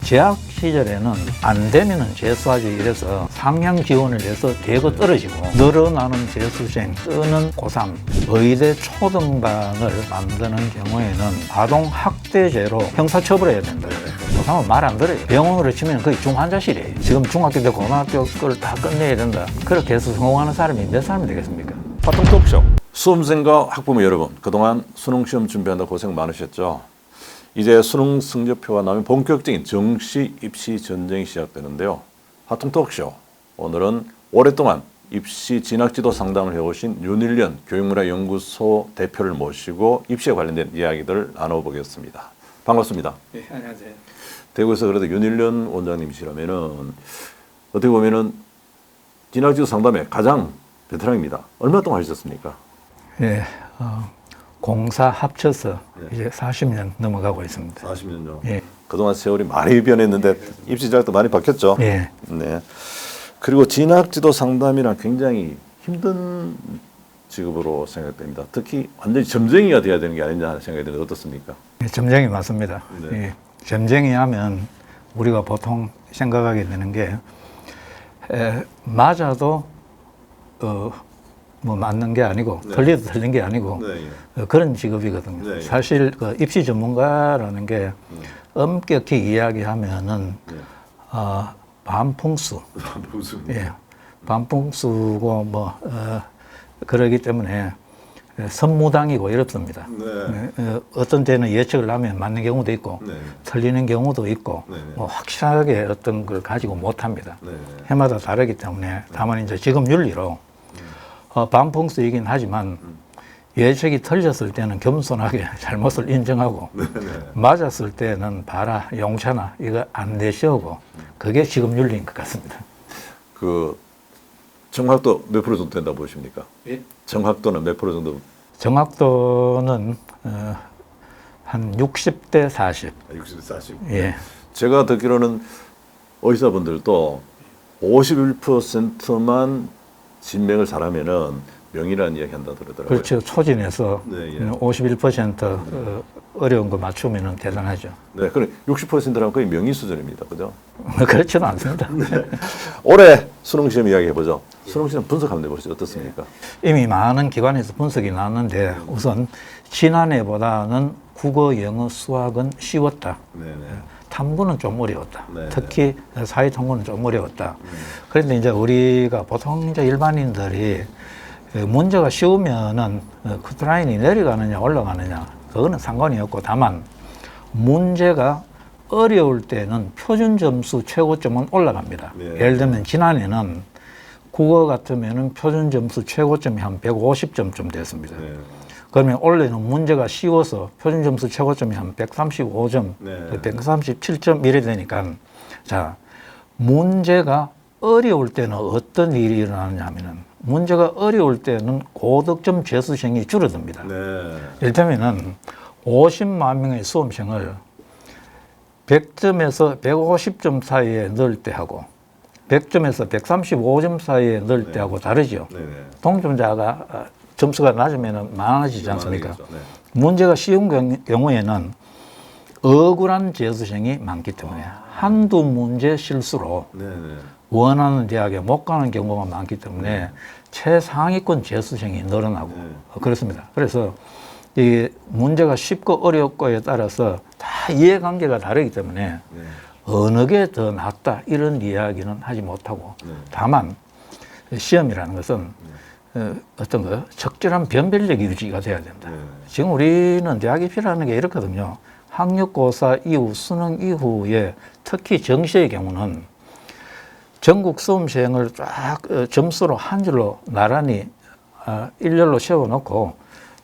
재학 시절에는 안 되면은 재수하지 이래서 상향 지원을 해서 대거 떨어지고 늘어나는 재수생 뜨는 고3 의대 초등반을 만드는 경우에는 아동학대죄로 형사처벌해야 된다. 고3은 말 안 들어요. 병원으로 치면 거의 중환자실이에요. 지금 중학교 때 고등학교 걸 다 끝내야 된다. 그렇게 해서 성공하는 사람이 몇 사람이 되겠습니까? 화통 토크쇼. 수험생과 학부모 여러분, 그동안 수능시험 준비한다 고생 많으셨죠? 이제 수능 성적표가 나오면 본격적인 정시 입시 전쟁이 시작되는데요. 화통 토크쇼. 오늘은 오랫동안 입시 진학지도 상담을 해오신 윤일련 교육문화연구소 대표를 모시고 입시에 관련된 이야기들을 나눠보겠습니다. 반갑습니다. 네, 안녕하세요. 대구에서 그래도 윤일련 원장님이시라면은 어떻게 보면은 진학지도 상담의 가장 베테랑입니다. 얼마 동안 하셨습니까? 네, 공사 합쳐서 이제 40년 넘어가고 있습니다. 40년 전. 예. 그동안 세월이 많이 변했는데 입시 전략도 많이 바뀌었죠. 예. 네. 그리고 진학지도 상담이란 굉장히 힘든 직업으로 생각됩니다. 특히 완전히 점쟁이가 돼야 되는 게 아니냐 하는 생각이 드는데 어떻습니까? 네, 점쟁이 맞습니다. 네. 예. 점쟁이 하면 우리가 보통 생각하게 되는 게 맞아도 뭐 맞는 게 아니고 네. 틀려도 틀린 게 아니고 네. 그런 직업이거든요. 네. 사실 그 입시 전문가라는 게 엄격히 이야기하면은 반풍수, 무슨? 예, 반풍수고 뭐 그러기 때문에 선무당이고 이렇습니다. 네. 어떤 때는 예측을 하면 맞는 경우도 있고 네. 틀리는 경우도 있고 네. 뭐 확실하게 어떤 걸 가지고 못합니다. 네. 해마다 다르기 때문에 다만 이제 지금 윤리로 반풍수이긴 하지만 예측이 틀렸을 때는 겸손하게 잘못을 인정하고 네. 맞았을 때는 봐라 용차나 이거 안 내시오고 그게 지금 윤리인 것 같습니다. 그 정확도 몇 프로 정도 된다고 보십니까? 예? 정확도는 몇 프로 정도? 정확도는 한 60대 40. 60, 40. 예. 제가 듣기로는 의사분들도 51%만 진맥을 잘하면은 명의라는 이야기 한다 그러더라고요. 그렇죠. 초진에서 네, 예. 51% 어려운 거 맞추면은 대단하죠. 네, 그래 60%라면 거의 명의 수준입니다, 그죠? 그렇지는 않습니다. 올해 수능시험 이야기 해보죠. 수능시험 분석 한번 해보시죠. 어떻습니까? 이미 많은 기관에서 분석이 나왔는데 우선 지난해보다는 국어, 영어, 수학은 쉬웠다. 네네. 탐구는 좀 어려웠다. 네. 특히 사회통구는 좀 어려웠다. 그런데 이제 우리가 보통 이제 일반인들이 문제가 쉬우면은 커트라인이 내려가느냐 올라가느냐 그거는 상관이 없고 다만 문제가 어려울 때는 표준 점수 최고점은 올라갑니다. 네. 예를 들면 지난해는 국어 같으면은 표준 점수 최고점이 한 150점쯤 됐습니다. 네. 그러면 올해는 문제가 쉬워서 표준 점수 최고점이 한 135점, 네. 137점 이래 되니까 자 문제가 어려울 때는 어떤 일이 일어나느냐 하면은 문제가 어려울 때는 고득점 재수생이 줄어듭니다. 네. 이를테면은 50만 명의 수험생을 100점에서 150점 사이에 넣을 때하고 100점에서 135점 사이에 넣을 네. 때하고 다르죠. 네네. 동점자가 점수가 낮으면 많아지지 않습니까? 네. 문제가 쉬운 경우에는 억울한 재수생이 많기 때문에 한두 문제 실수로 네네. 원하는 대학에 못 가는 경우가 많기 때문에 최상위권 재수생이 늘어나고 그렇습니다. 그래서 이 문제가 쉽고 어렵고에 따라서 다 이해관계가 다르기 때문에 네. 어느 게 더 낫다 이런 이야기는 하지 못하고 다만 시험이라는 것은 어떤 거 적절한 변별력이 유지가 돼야 된다. 지금 우리는 대학 입시라는 게 이렇거든요. 학력고사 이후 수능 이후에 특히 정시의 경우는 전국 수험생을 쫙 점수로 한 줄로 나란히 일렬로 세워놓고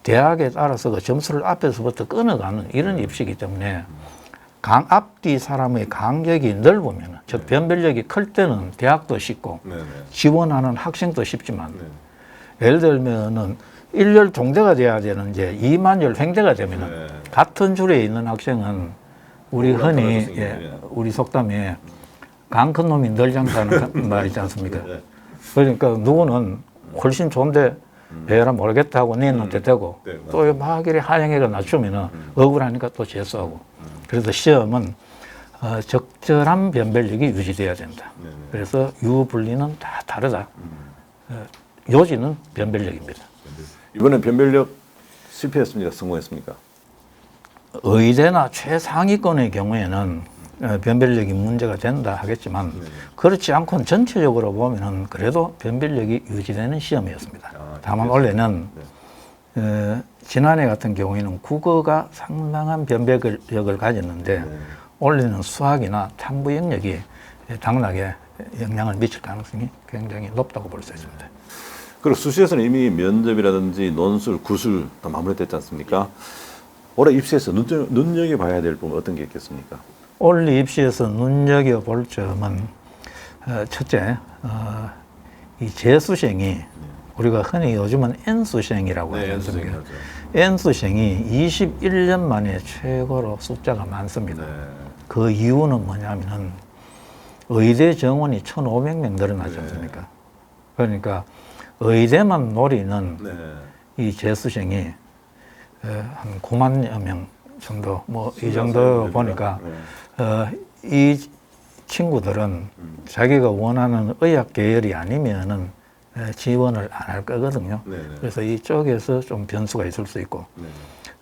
대학에 따라서 그 점수를 앞에서부터 끊어가는 이런 입시이기 때문에 앞뒤 사람의 간격이 넓으면 즉 변별력이 클 때는 대학도 쉽고 지원하는 학생도 쉽지만 예를 들면은 일렬 동대가 돼야 되는데 2만열 횡대가 되면은 같은 줄에 있는 학생은 우리 흔히 우리 속담에 강 큰 놈이 널 장사하는 말 있지 않습니까? 그러니까 누구는 훨씬 좋은데 배라 모르겠다 하고 내놓게 되고 또 막 이렇게 하향해가 낮추면은 억울하니까 또 재수하고 그래서 시험은 적절한 변별력이 유지돼야 된다. 네네. 그래서 유분리는 다 다르다. 요지는 변별력입니다. 이번엔 변별력 실패했습니까? 성공했습니까? 의대나 최상위권의 경우에는 변별력이 문제가 된다 하겠지만 그렇지 않고는 전체적으로 보면은 그래도 변별력이 유지되는 시험이었습니다. 다만 원래는 지난해 같은 경우에는 국어가 상당한 변별력을 가졌는데 올해는 수학이나 탐구 영역이 당락에 영향을 미칠 가능성이 굉장히 높다고 볼 수 있습니다. 그리고 수시에서는 이미 면접이라든지 논술, 구술 다 마무리됐지 않습니까? 올해 입시에서 눈여겨봐야 될 부분 어떤 게 있겠습니까? 올해 입시에서 눈여겨볼 점은 첫째, 이 재수생이 우리가 흔히 요즘은 N수생이라고 하지 않습니까? N수생이 21년 만에 최고로 숫자가 많습니다. 그 이유는 뭐냐면은 의대 정원이 1,500명 늘어나지 않습니까? 그러니까 의대만 노리는 이 재수생이 한 9만여 명 정도, 뭐 이 정도 보니까 이 친구들은 자기가 원하는 의학 계열이 아니면은 지원을 안 할 거거든요. 그래서 이쪽에서 좀 변수가 있을 수 있고,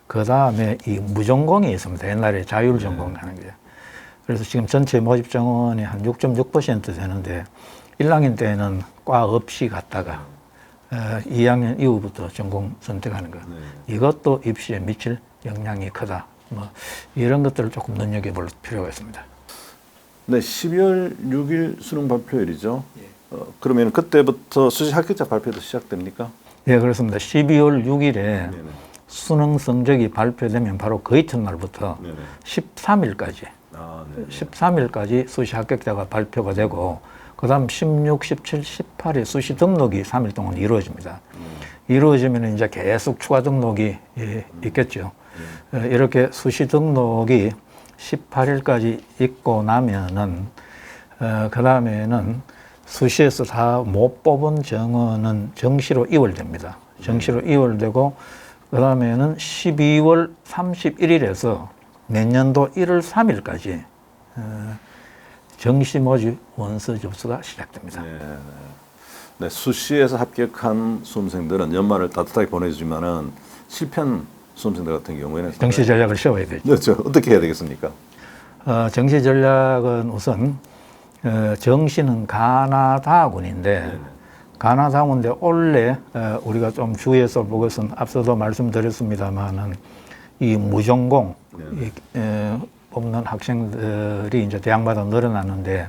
그 다음에 이 무전공이 있습니다. 옛날에 자율전공 하는 게. 그래서 지금 전체 모집 정원이 한 6.6% 되는데 1학년 때는 과 없이 갔다가 2학년 이후부터 전공 선택하는 것. 이것도 입시에 미칠 영향이 크다. 뭐 이런 것들을 조금 눈여겨볼 필요가 있습니다. 네, 12월 6일 수능 발표일이죠. 그러면 그때부터 수시 합격자 발표도 시작됩니까? 예, 그렇습니다. 12월 6일에 수능 성적이 발표되면 바로 그 이튿날부터 13일까지 13일까지 수시 합격자가 발표가 되고, 그 다음 16, 17, 18일 수시 등록이 3일 동안 이루어집니다. 이루어지면 이제 계속 추가 등록이 있겠죠. 이렇게 수시 등록이 18일까지 있고 나면은, 그 다음에는 수시에서 다 못 뽑은 정원은 정시로 이월됩니다. 정시로 이월되고, 그 다음에는 12월 31일에서 내년도 1월 3일까지 정시 모집 원서 접수가 시작됩니다. 네, 수시에서 합격한 수험생들은 연말을 따뜻하게 보내주지만은 실패한 수험생들 같은 경우에는 정시 전략을 세워야 되죠. 그렇죠. 어떻게 해야 되겠습니까? 정시 전략은 우선 정시는 가나다군인데 가나다군인데 원래 우리가 좀 주의해서 볼 것은 앞서도 말씀드렸습니다만은 이 무전공 뽑는 학생들이 이제 대학마다 늘어나는데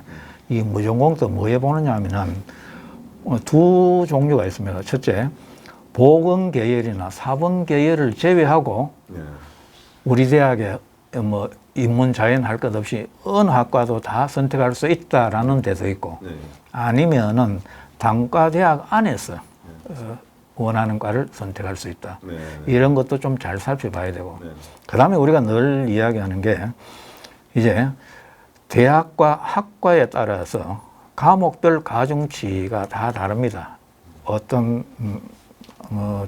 이 무전공도 뭐에 보느냐 하면은 두 종류가 있습니다. 첫째, 보건 계열이나 사본 계열을 제외하고 우리 대학에 뭐 인문 자연 할 것 없이 어느 학과도 다 선택할 수 있다라는 데도 있고, 아니면은 단과 대학 안에서 원하는 과를 선택할 수 있다. 이런 것도 좀 잘 살펴봐야 되고, 그 다음에 우리가 늘 이야기하는 게 이제 대학과 학과에 따라서 과목별 가중치가 다 다릅니다. 어떤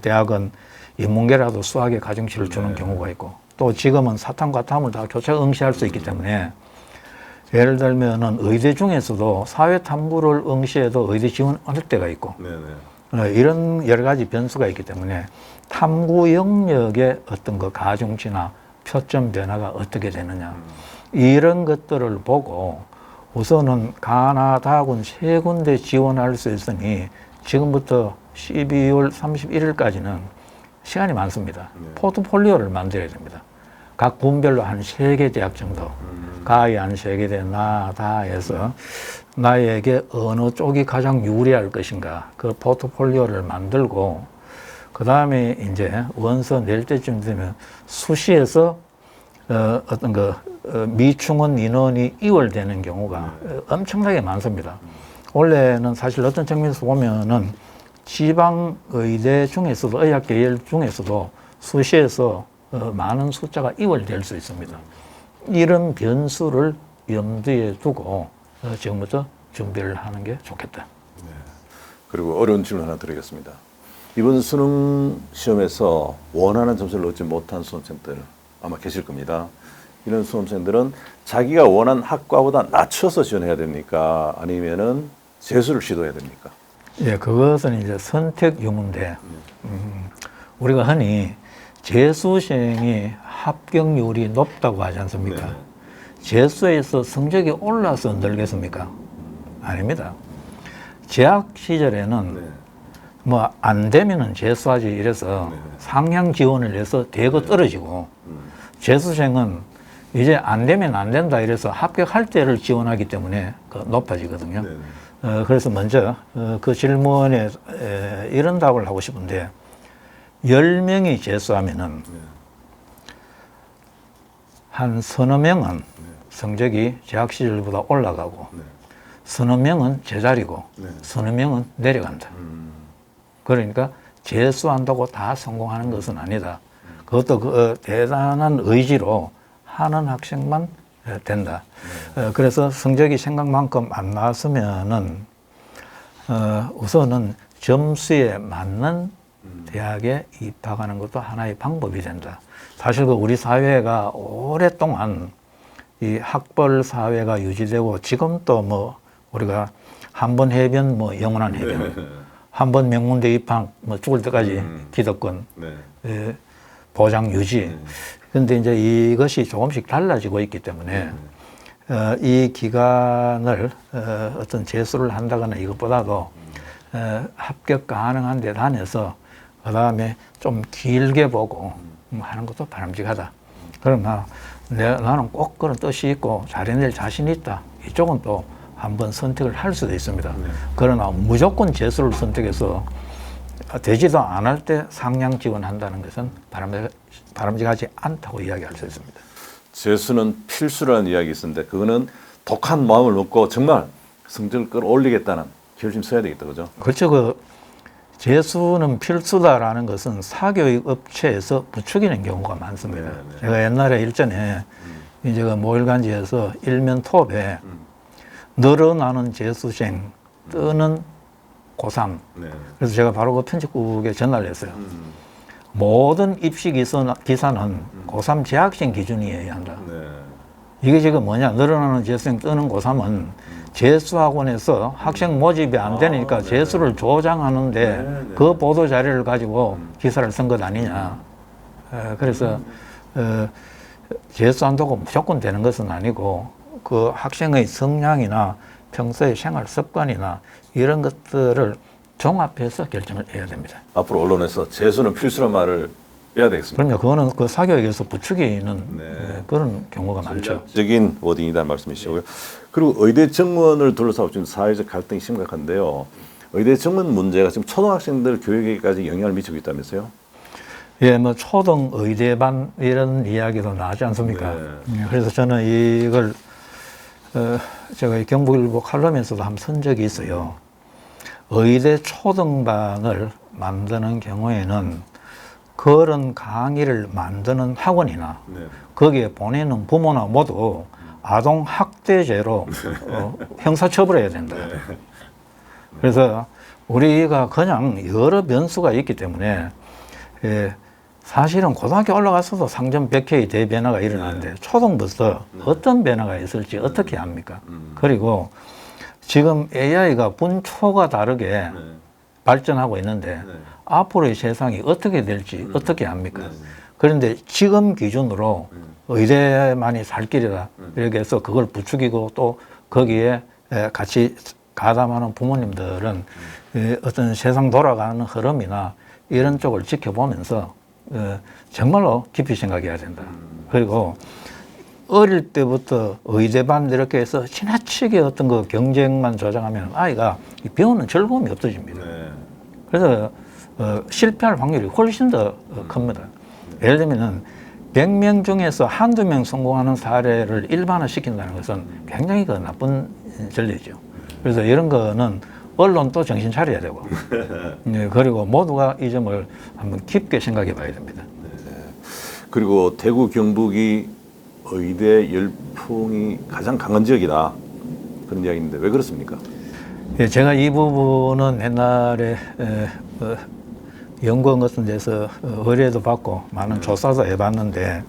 대학은 인문계라도 수학에 가중치를 주는 경우가 있고, 또 지금은 사탐과 탐을 다 교차 응시할 수 있기 때문에 예를 들면은 의대 중에서도 사회탐구를 응시해도 의대 지원할 때가 있고, 이런 여러 가지 변수가 있기 때문에 탐구 영역의 어떤 그 가중치나 표점 변화가 어떻게 되느냐, 이런 것들을 보고 우선은 가나다군 3군데 지원할 수 있으니 지금부터 12월 31일까지는 시간이 많습니다. 포트폴리오를 만들어야 됩니다. 각 분별로 한 3개 대학 정도, 가히 한 3개 대 다 해서 나에게 어느 쪽이 가장 유리할 것인가, 그 포트폴리오를 만들고, 그 다음에 이제 원서 낼 때쯤 되면 수시에서 어떤 그 미충원 인원이 이월되는 경우가 엄청나게 많습니다. 원래는 사실 어떤 측면에서 보면은 지방의대 중에서도, 의학 계열 중에서도 수시에서 많은 숫자가 이월될 수 있습니다. 이런 변수를 염두에 두고 지금부터 준비를 하는 게 좋겠다. 그리고 어려운 질문 하나 드리겠습니다. 이번 수능 시험에서 원하는 점수를 얻지 못한 수험생들 아마 계실 겁니다. 이런 수험생들은 자기가 원하는 학과보다 낮춰서 지원해야 됩니까? 아니면은 재수를 시도해야 됩니까? 예, 그것은 이제 선택 유무인데, 우리가 흔히 재수생이 합격률이 높다고 하지 않습니까? 네. 재수에서 성적이 올라서 늘겠습니까? 아닙니다. 재학 시절에는 네. 뭐 안 되면은 재수하지 이래서 네. 상향 지원을 해서 대거 떨어지고, 재수생은 이제 안 되면 안 된다 이래서 합격할 때를 지원하기 때문에 높아지거든요. 네. 그래서 먼저 그 질문에 이런 답을 하고 싶은데, 10명이 재수하면은 한 서너 명은 성적이 재학 시절보다 올라가고, 서너 명은 제자리고, 서너 명은 내려간다. 그러니까 재수한다고 다 성공하는 것은 아니다. 그것도 그 대단한 의지로 하는 학생만 된다. 그래서 성적이 생각만큼 안 나왔으면은 우선은 점수에 맞는 대학에 입학하는 것도 하나의 방법이 된다. 사실 그 우리 사회가 오랫동안 이 학벌 사회가 유지되고, 지금도 뭐 우리가 한 번 해변 뭐 영원한 해변, 한 번 명문대 입학 뭐 죽을 때까지 기득권 보장 유지. 그런데 이제 이것이 조금씩 달라지고 있기 때문에 이 기간을 어떤 재수를 한다거나 이것보다도 합격 가능한 데 다녀서 그 다음에 좀 길게 보고 하는 것도 바람직하다. 그러나 나는 꼭 그런 뜻이 있고 잘해낼 자신이 있다. 이쪽은 또 한번 선택을 할 수도 있습니다. 그러나 무조건 재수를 선택해서 되지도 않을 때 상향 지원한다는 것은 바람직하지 않다고 이야기할 수 있습니다. 재수는 필수라는 이야기 있었는데, 그거는 독한 마음을 먹고 정말 성적을 끌어올리겠다는 결심 써야 되겠다, 그죠? 그렇죠. 그 재수는 필수다라는 것은 사교육 업체에서 부추기는 경우가 많습니다. 제가 옛날에 일전에 이제 그 모일간지에서 일면 톱에 늘어나는 재수생 뜨는 고3. 그래서 제가 바로 그 편집국에 전화를 했어요. 모든 입시 기사는 고3 재학생 기준이어야 한다. 이게 지금 뭐냐, 늘어나는 재수생 뜨는 고3은 재수학원에서 학생 모집이 안 되니까 재수를 조장하는데 그 보도 자료를 가지고 기사를 쓴 것 아니냐. 그래서 재수한다고 무조건 되는 것은 아니고, 그 학생의 성향이나 평소의 생활 습관이나 이런 것들을 종합해서 결정을 해야 됩니다. 앞으로 언론에서 재수는 필수란 말을 빼야 되겠습니다. 그럼요. 그거는 그 사교육에서 부추기는 그런 경우가 많죠. 적인 워딩이라는 말씀이시고요. 그리고 의대 정원을 둘러싸고 지금 사회적 갈등이 심각한데요. 의대 정원 문제가 지금 초등학생들 교육에까지 영향을 미치고 있다면서요? 예, 뭐 초등 의대반 이런 이야기도 나지 않습니까? 그래서 저는 이걸 제가 경북일보 칼럼에서도 한번 쓴 적이 있어요. 의대 초등반을 만드는 경우에는 그런 강의를 만드는 학원이나 거기에 보내는 부모나 모두 아동 학대죄로 형사처벌해야 된다. 그래서 우리가 그냥 여러 변수가 있기 때문에 사실은 고등학교 올라가서도 상점 100회의 대변화가 일어나는데 초등부터 어떤 변화가 있을지 어떻게 압니까? 그리고 지금 AI가 분초가 다르게 발전하고 있는데 앞으로의 세상이 어떻게 될지 어떻게 압니까? 그런데 지금 기준으로 의대만이 살 길이다 이렇게 해서 그걸 부추기고 또 거기에 같이 가담하는 부모님들은 어떤 세상 돌아가는 흐름이나 이런 쪽을 지켜보면서 정말로 깊이 생각해야 된다. 그리고 어릴 때부터 의대반 이렇게 해서 지나치게 어떤 그 경쟁만 조장하면 아이가 배우는 즐거움이 없어집니다. 그래서 실패할 확률이 훨씬 더 큽니다. 예를 들면은 100명 중에서 한두 명 성공하는 사례를 일반화시킨다는 것은 굉장히 그 나쁜 전례죠. 그래서 이런 거는 언론도 정신 차려야 되고 그리고 모두가 이 점을 한번 깊게 생각해 봐야 됩니다. 그리고 대구 경북이 의대 열풍이 가장 강한 지역이다, 그런 이야기인데 왜 그렇습니까? 예, 제가 이 부분은 옛날에 연구원 같은 데서 의뢰도 받고 많은 조사도 해봤는데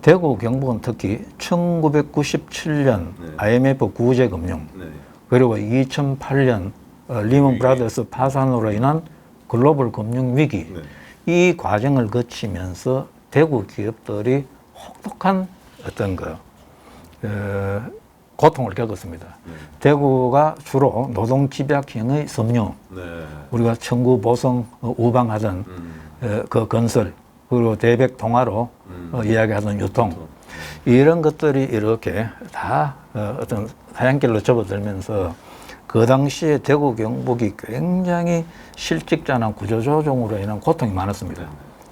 대구 경북은 특히 1997년 IMF 구제금융 그리고 2008년 리먼 브라더스 파산으로 인한 글로벌 금융 위기 이 과정을 거치면서 대구 기업들이 혹독한 어떤 고통을 겪었습니다. 대구가 주로 노동 집약형의 섬유, 우리가 청구 보성 우방하던 그 건설, 그리고 대백 통화로 이야기하던 유통, 이런 것들이 이렇게 다 어떤 하얀길로 접어들면서 그 당시에 대구 경북이 굉장히 실직자나 구조조정으로 인한 고통이 많았습니다.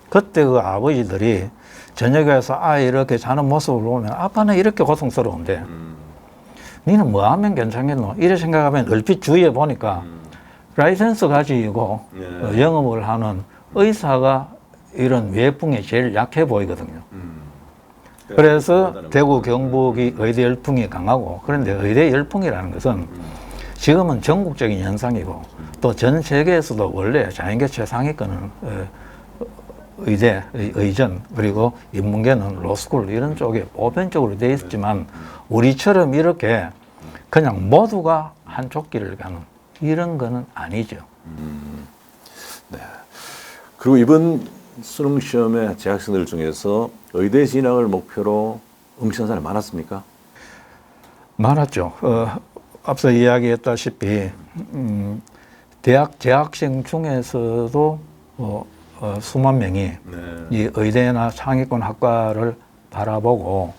그때 그 아버지들이 저녁에 와서 이렇게 자는 모습을 보면 아빠는 이렇게 고통스러운데 니는 뭐 하면 괜찮겠노? 이래 생각하면 얼핏 주위에 보니까 라이센스 가지고 영업을 하는 의사가 이런 외풍에 제일 약해 보이거든요. 그래서 대구 경북이 의대 열풍이 강하고, 그런데 의대 열풍이라는 것은 지금은 전국적인 현상이고 또 전 세계에서도 원래 자연계 최상위권은 의대, 의전, 그리고 인문계는 로스쿨 이런 쪽에 보편적으로 되어 있지만 우리처럼 이렇게 그냥 모두가 한쪽 길을 가는 이런 거는 아니죠. 네. 그리고 이번 수능 시험에 재학생들 중에서 의대 진학을 목표로 응시한 사람이 많았습니까? 많았죠. 앞서 이야기했다시피 대학 재학생 중에서도 수만 명이 이 의대나 상위권 학과를 바라보고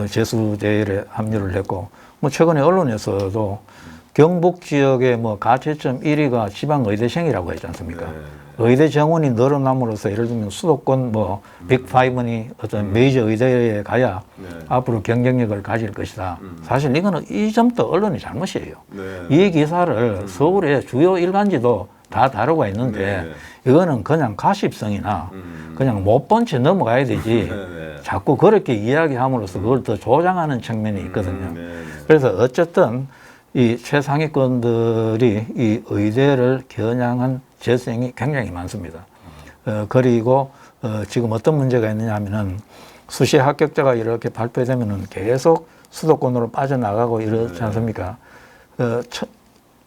재수대회에 합류를 했고, 뭐 최근에 언론에서도 경북 지역의 뭐 가채점 1위가 지방 의대생이라고 했지 않습니까? 의대 정원이 늘어남으로써 예를 들면 수도권 뭐 빅5니 어떤 메이저 의대에 가야 앞으로 경쟁력을 가질 것이다. 사실 이거는 이 점도 언론이 잘못이에요. 이 기사를 서울의 주요 일간지도 다 다루고 있는데 이거는 그냥 가십성이나 그냥 못 본 채 넘어가야 되지 자꾸 그렇게 이야기함으로써 그걸 더 조장하는 측면이 있거든요. 그래서 어쨌든 이 최상위권들이 이 의대를 겨냥한 재수생이 굉장히 많습니다. 그리고 지금 어떤 문제가 있느냐 하면은 수시 합격자가 이렇게 발표되면은 계속 수도권으로 빠져나가고 이러지 않습니까?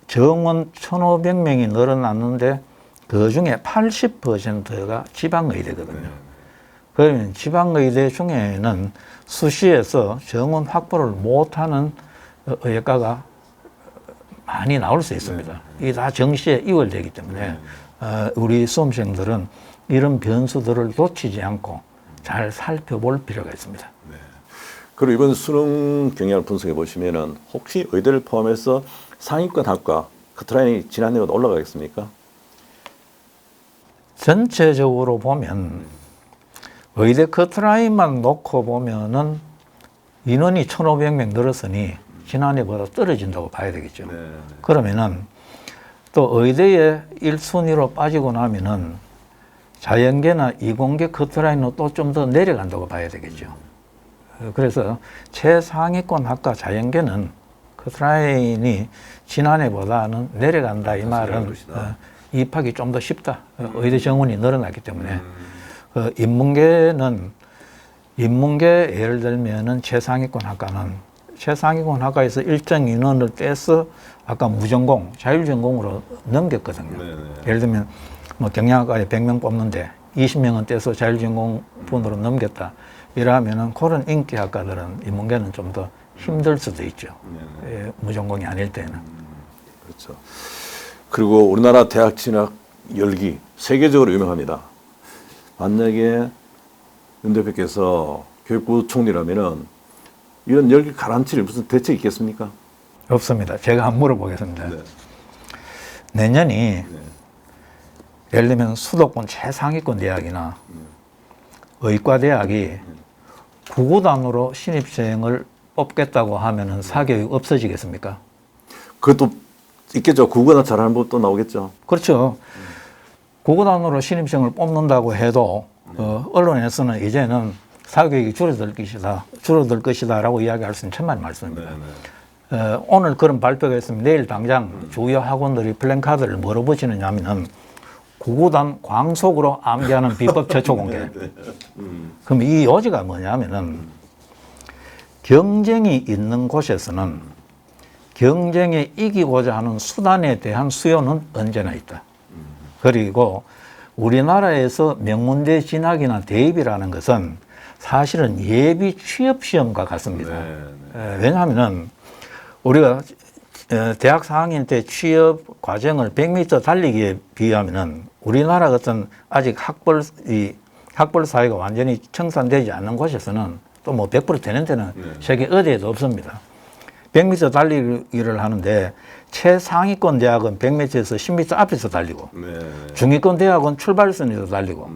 정원 1,500명이 늘어났는데 그 중에 80%가 지방의대거든요. 그러면 지방의대 중에는 수시에서 정원 확보를 못하는 의학과가 많이 나올 수 있습니다. 이게 다 정시에 이월되기 때문에 우리 수험생들은 이런 변수들을 놓치지 않고 잘 살펴볼 필요가 있습니다. 그리고 이번 수능 경향을 분석해 보시면은 혹시 의대를 포함해서 상위권 학과 커트라인이 지난해보다 올라가겠습니까? 전체적으로 보면 의대 커트라인만 놓고 보면은 인원이 1,500명 늘었으니 지난해보다 떨어진다고 봐야 되겠죠. 그러면은 또 의대에 1순위로 빠지고 나면은 자연계나 이공계 커트라인은 또 좀 더 내려간다고 봐야 되겠죠. 그래서 최상위권 학과 자연계는 커트라인이 지난해보다는 내려간다 이 말은 입학이 좀 더 쉽다. 의대 정원이 늘어났기 때문에. 인문계는 인문계 예를 들면은 최상위권 학과에서 일정 인원을 떼서 아까 무전공, 자율전공으로 넘겼거든요. 예를 들면 뭐 경영학과에 100명 뽑는데 20명은 떼서 자율전공 분으로 넘겼다. 이러면은 그런 인기 학과들은 인문계는 좀 더 힘들 수도 있죠. 무전공이 아닐 때는. 그렇죠. 그리고 우리나라 대학 진학 열기 세계적으로 유명합니다. 만약에 윤 대표께서 교육부 총리라면은 이런 열기 가라앉힐 무슨 대책이 있겠습니까? 없습니다. 제가 한번 물어보겠습니다. 내년이 예를 들면 수도권 최상위권 대학이나 의과대학이 구구단으로 신입생을 뽑겠다고 하면은 사교육 없어지겠습니까? 그것도 있겠죠. 국어나 잘하는 법도 나오겠죠. 그렇죠. 구구단으로 신입생을 뽑는다고 해도 언론에서는 이제는 사교육이 줄어들 것이다라고 이야기할 수 있는 천만 말씀입니다. 오늘 그런 발표가 있으면 내일 당장 주요 학원들이 플랜카드를 뭐로 붙이느냐 하면은 구구단 광속으로 암기하는 비법 최초 공개. 그럼 이 요지가 뭐냐면은 경쟁이 있는 곳에서는 경쟁에 이기고자 하는 수단에 대한 수요는 언제나 있다. 그리고 우리나라에서 명문대 진학이나 대입이라는 것은 사실은 예비 취업 시험과 같습니다. 왜냐하면은 우리가 대학 4학년 때 취업 과정을 100m 달리기에 비하면은 우리나라 같은 아직 학벌 사회가 완전히 청산되지 않는 곳에서는 또 뭐 100% 되는 데는 세계 어디에도 없습니다. 100m 달리기를 하는데 최상위권 대학은 100m에서 10m 앞에서 달리고 중위권 대학은 출발선에서 달리고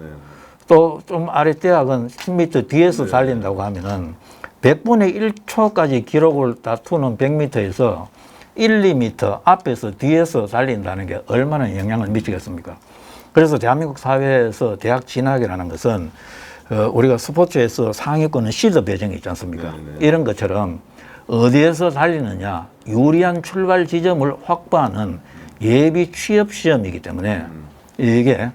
또 좀 아래 대학은 10m 뒤에서 달린다고 하면은 100분의 1초까지 기록을 다투는 100m에서 1, 2m 앞에서 뒤에서 달린다는 게 얼마나 영향을 미치겠습니까? 그래서 대한민국 사회에서 대학 진학이라는 것은 우리가 스포츠에서 상위권은 시드 배정이 있지 않습니까? 이런 것처럼 어디에서 달리느냐 유리한 출발 지점을 확보하는 예비 취업 시험이기 때문에 이게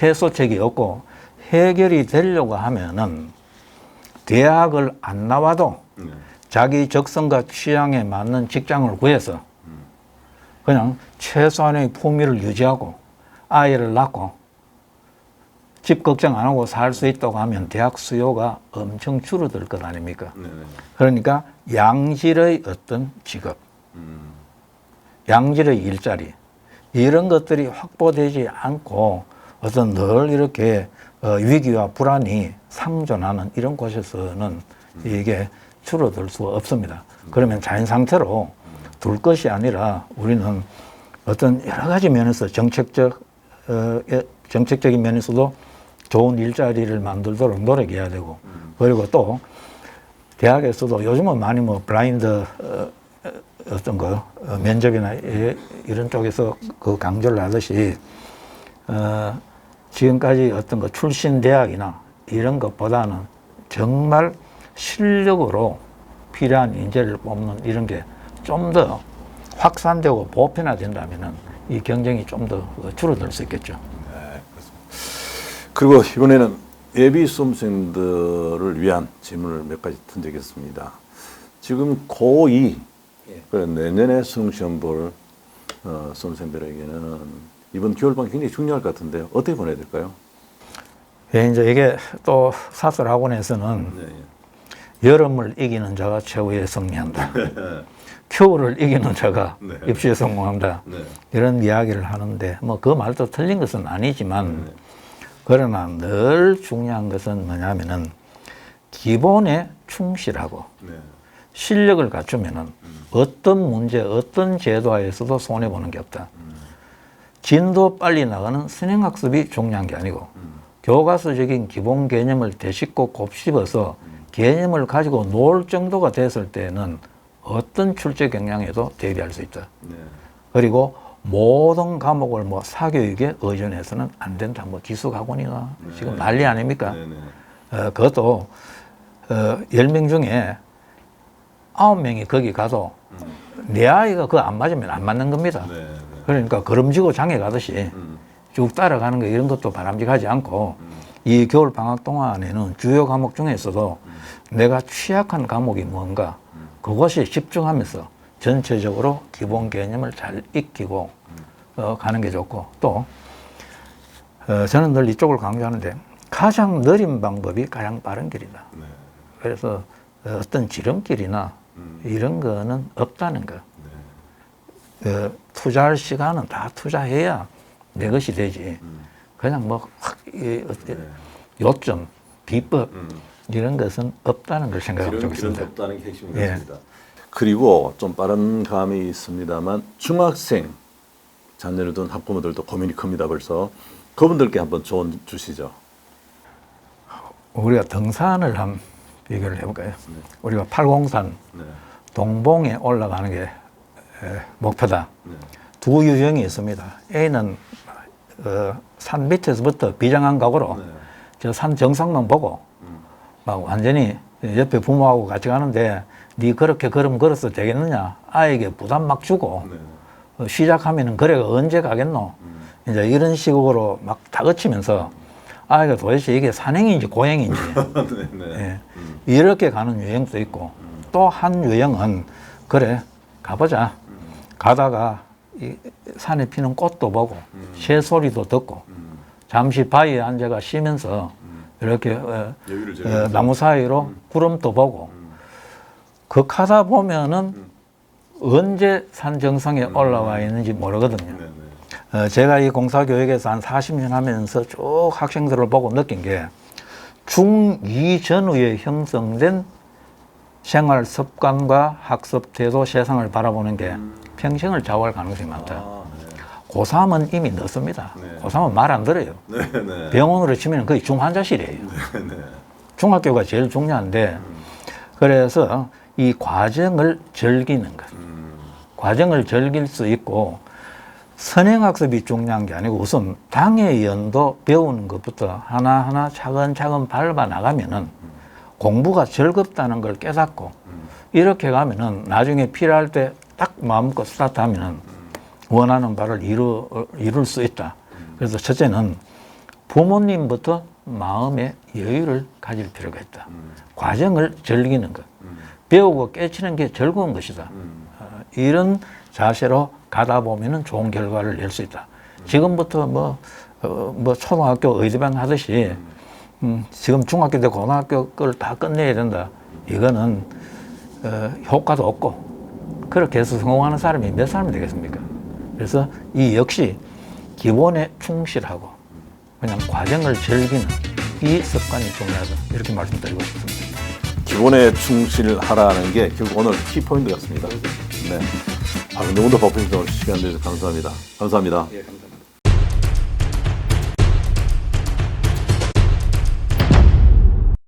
해소책이 없고 해결이 되려고 하면은 대학을 안 나와도 자기 적성과 취향에 맞는 직장을 구해서 그냥 최소한의 품위를 유지하고 아이를 낳고 집 걱정 안 하고 살 수 있다고 하면 대학 수요가 엄청 줄어들 것 아닙니까? 그러니까 양질의 어떤 직업, 양질의 일자리 이런 것들이 확보되지 않고 어떤 늘 이렇게 위기와 불안이 상존하는 이런 곳에서는 이게 줄어들 수가 없습니다. 그러면 자연 상태로 둘 것이 아니라 우리는 어떤 여러 가지 면에서 정책적인 면에서도 좋은 일자리를 만들도록 노력해야 되고 그리고 또 대학에서도 요즘은 많이 뭐 블라인드 어떤 거 면접이나 이런 쪽에서 그 강조를 하듯이 지금까지 어떤 거 출신 대학이나 이런 것보다는 정말 실력으로 필요한 인재를 뽑는 이런 게 좀 더 확산되고 보편화된다면은 이 경쟁이 좀 더 줄어들 수 있겠죠. 네, 그렇습니다. 그리고 이번에는 예비 수험생들을 위한 질문을 몇 가지 던지겠습니다. 지금 고2 내년에 수능시험 볼 수험생들에게는 이번 겨울방학이 굉장히 중요할 것 같은데요. 어떻게 보내야 될까요? 예, 이제 이게 또 사설학원에서는 여름을 이기는 자가 최후에 승리한다. 겨울을 이기는 자가 입시에 성공한다. 이런 이야기를 하는데 뭐 그 말도 틀린 것은 아니지만 그러나 늘 중요한 것은 뭐냐면은 기본에 충실하고 실력을 갖추면은 어떤 문제, 어떤 제도하에서도 손해보는 게 없다. 진도 빨리 나가는 선행학습이 중요한 게 아니고 교과서적인 기본 개념을 되짚고 곱씹어서 개념을 가지고 놀 정도가 됐을 때는 어떤 출제 경향에도 대비할 수 있다. 그리고 모든 과목을 뭐 사교육에 의존해서는 안 된다. 뭐 기숙학원이나 지금 난리 아닙니까? 그것도 10명 중에 9명이 거기 가도 내 아이가 그거 안 맞으면 안 맞는 겁니다. 그러니까 걸음지고 장에 가듯이 쭉 따라가는 거 이런 것도 바람직하지 않고 이 겨울 방학 동안에는 주요 과목 중에서도 내가 취약한 과목이 뭔가 그것에 집중하면서 전체적으로 기본 개념을 잘 익히고 가는 게 좋고 또 저는 늘 이쪽을 강조하는데 가장 느린 방법이 가장 빠른 길이다. 그래서 어떤 지름길이나 이런 거는 없다는 거. 투자할 시간은 다 투자해야 내 것이 되지. 그냥 뭐 요점, 비법 이런 것은 없다는 걸 생각하고 있습니다. 없다는 게 핵심인 것 같습니다. 그리고 좀 빠른 감이 있습니다만 중학생 자녀를 둔 학부모들도 고민이 큽니다. 벌써 그분들께 한번 조언 주시죠. 우리가 등산을 한번 비교를 해볼까요? 우리가 팔공산 동봉에 올라가는 게 목표다. 두 유형이 있습니다. A는 산 밑에서부터 비장한 각오로 저 산 정상만 보고 막 완전히 옆에 부모하고 같이 가는데 네 그렇게 걸음 걸어서 되겠느냐? 아이에게 부담 막 주고 시작하면은 그래가 언제 가겠노? 이제 이런 식으로 막 다그치면서 이거 도대체 이게 산행인지 고행인지 예. 이렇게 가는 유형도 있고 또 한 유형은 그래 가보자 가다가 이 산에 피는 꽃도 보고 새 소리도 듣고 잠시 바위에 앉아가 쉬면서 이렇게 나무 사이로 구름도 보고 극하다 보면은 언제 산 정상에 올라와 있는지 모르거든요. 제가 이 공사교육에서 한 40년 하면서 쭉 학생들을 보고 느낀 게 중2 전후에 형성된 생활 습관과 학습 태도, 세상을 바라보는 게 평생을 좌우할 가능성이 많다. 고3은 이미 늦습니다. 고3은 말 안 들어요. 병원으로 치면 거의 중환자실이에요. 중학교가 제일 중요한데 그래서 이 과정을 즐기는 것. 과정을 즐길 수 있고 선행학습이 중요한 게 아니고 우선 당의 연도 배우는 것부터 하나하나 차근차근 밟아 나가면은 공부가 즐겁다는 걸 깨닫고 이렇게 가면은 나중에 필요할 때 딱 마음껏 스타트하면은 원하는 바를 이룰 수 있다. 그래서 첫째는 부모님부터 마음의 여유를 가질 필요가 있다. 과정을 즐기는 것. 배우고 깨치는 게 즐거운 것이다. 이런 자세로 가다 보면은 좋은 결과를 낼 수 있다. 지금부터 뭐 초등학교 의대반 하듯이 지금 중학교 때 고등학교 걸 다 끝내야 된다. 이거는 효과도 없고 그렇게 해서 성공하는 사람이 몇 사람이 되겠습니까? 그래서 이 역시 기본에 충실하고 그냥 과정을 즐기는 이 습관이 중요하다. 이렇게 말씀드리고 싶습니다. 기본에 충실하라는 게 결국 오늘 키포인트 같습니다. 네. 근데 오늘 바쁘신데 오늘 시간 내주셔서 감사합니다. 감사합니다. 예, 감사합니다.